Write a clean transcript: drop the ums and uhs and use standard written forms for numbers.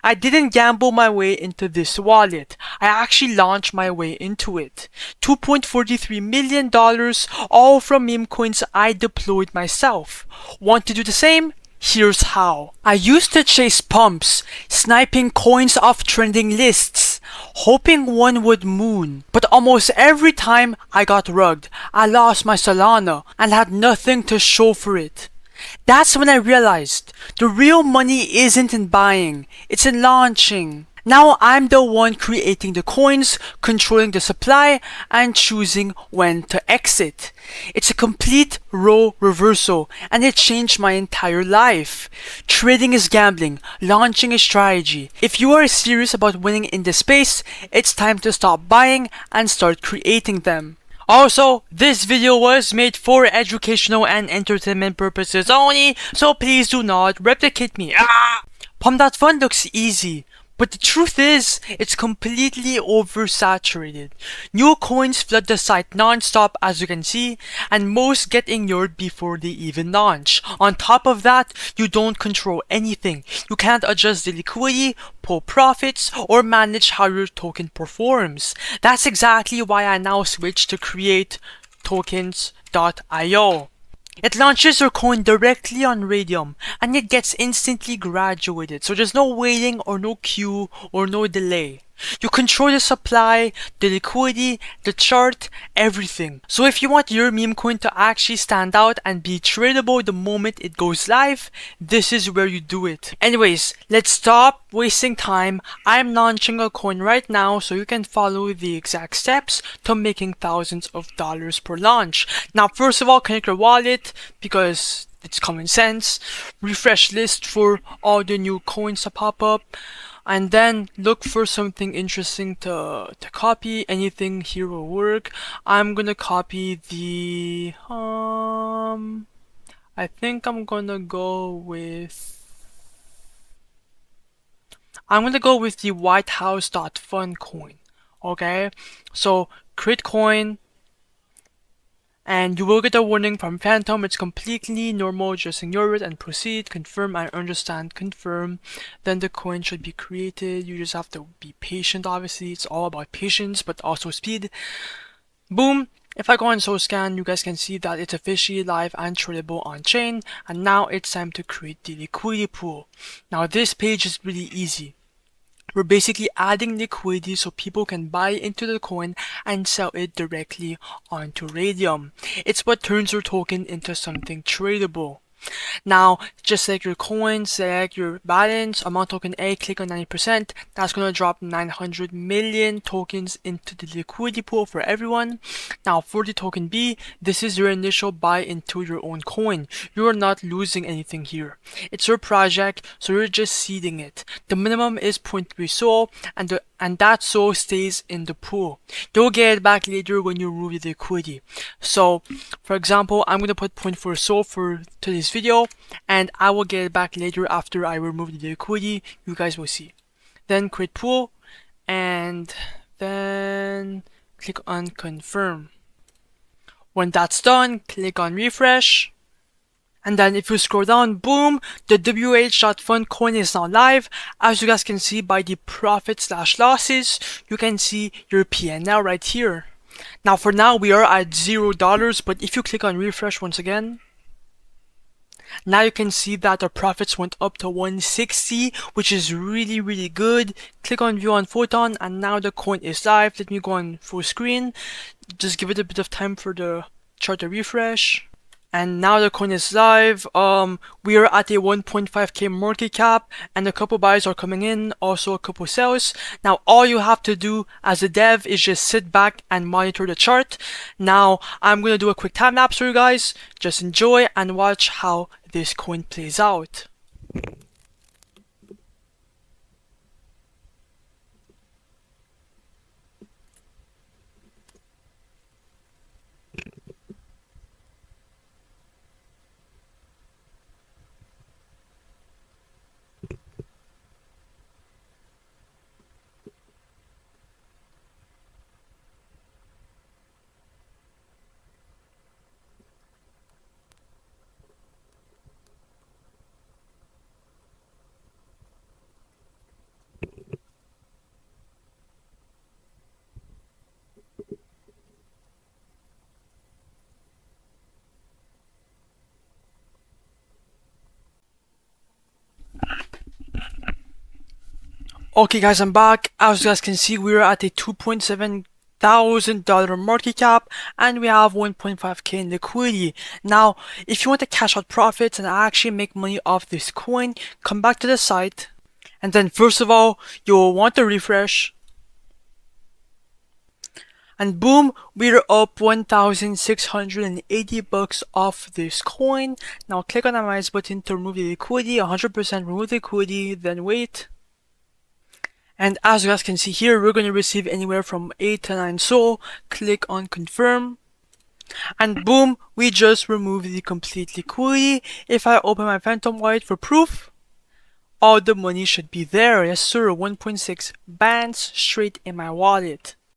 I didn't gamble my way into this wallet. I actually launched my way into it. $2.43 million, all from meme coins I deployed myself. Want to do the same? Here's how. I used to chase pumps, sniping coins off trending lists, hoping one would moon. But almost every time I got rugged, I lost my Solana and had nothing to show for it. That's when I realized the real money isn't in buying, it's in launching. Now I'm the one creating the coins, controlling the supply, and choosing when to exit. It's a complete role reversal, and it changed my entire life. Trading is gambling, launching is strategy. If you are serious about winning in this space, it's time to stop buying and start creating them. Also, this video was made for educational and entertainment purposes only, so please do not replicate me. Pump.Fun looks easy, but the truth is, it's completely oversaturated. New coins flood the site non-stop, as you can see, and most get ignored before they even launch. On top of that, you don't control anything. You can't adjust the liquidity, pull profits, or manage how your token performs. That's exactly why I now switched to create tokens.io. It launches your coin directly on Raydium, and it gets instantly graduated, so there's no waiting or no queue or no delay. You control the supply, the liquidity, the chart, everything. So if you want your meme coin to actually stand out and be tradable the moment it goes live, this is where you do it. Anyways, let's stop wasting time. I'm launching a coin right now so you can follow the exact steps to making thousands of dollars per launch. Now, first of all, connect your wallet because it's common sense. Refresh list for all the new coins to pop up. And then look for something interesting to copy. Anything here will work. I'm gonna copy the I think I'm gonna go with the Whitehouse.Fun coin. Okay, so create coin, and you will get a warning from Phantom. It's completely normal, just ignore it and proceed. Confirm, I understand, confirm. Then the coin should be created. You just have to be patient, obviously. It's all about patience, but also speed. Boom. If I go on SoScan, you guys can see that it's officially live and tradable on chain. And now it's time to create the liquidity pool. Now this page is really easy. We're basically adding liquidity so people can buy into the coin and sell it directly onto Raydium. It's what turns your token into something tradable. Now, just select your coin, select your balance, amount token A, click on 90%. That's going to drop 900 million tokens into the liquidity pool for everyone. Now, for the token B, this is your initial buy into your own coin. You are not losing anything here. It's your project, so you're just seeding it. The minimum is 0.3 SOL, and that SOL stays in the pool. You'll get it back later when you remove the liquidity. So, for example, I'm going to put 0.4 SOL for today's video, and I will get it back later after I remove the liquidity. You guys will see. Then create pool, and then click on confirm. When that's done, click on refresh. And then if you scroll down, boom, the WH.Fun coin is now live. As you guys can see by the profit/losses, you can see your PNL right here. Now for now, we are at $0, but if you click on refresh once again, now you can see that our profits went up to 160, which is really good. Click on view on Photon, and now the coin is live. Let me go on full screen. Just give it a bit of time for the chart to refresh. And now the coin is live. We are at a 1.5k market cap, and a couple buys are coming in, also a couple sells. Now all you have to do as a dev is just sit back and monitor the chart. Now I'm gonna do a quick time lapse for you guys. Just enjoy and watch how this coin plays out. Okay guys, I'm back. As you guys can see, we're at a $2.7 thousand market cap and we have 1.5k in liquidity. Now, if you want to cash out profits and actually make money off this coin, come back to the site. And then first of all, you'll want to refresh. And boom, we're up 1,680 bucks off this coin. Now click on the minus button to remove the liquidity, 100% remove the liquidity, then wait. And as you guys can see here, we're going to receive anywhere from 8 to 9 SOL. Click on confirm. And boom, we just removed the complete liquidity. If I open my Phantom wallet for proof, all the money should be there. Yes sir, 1.6 bands straight in my wallet.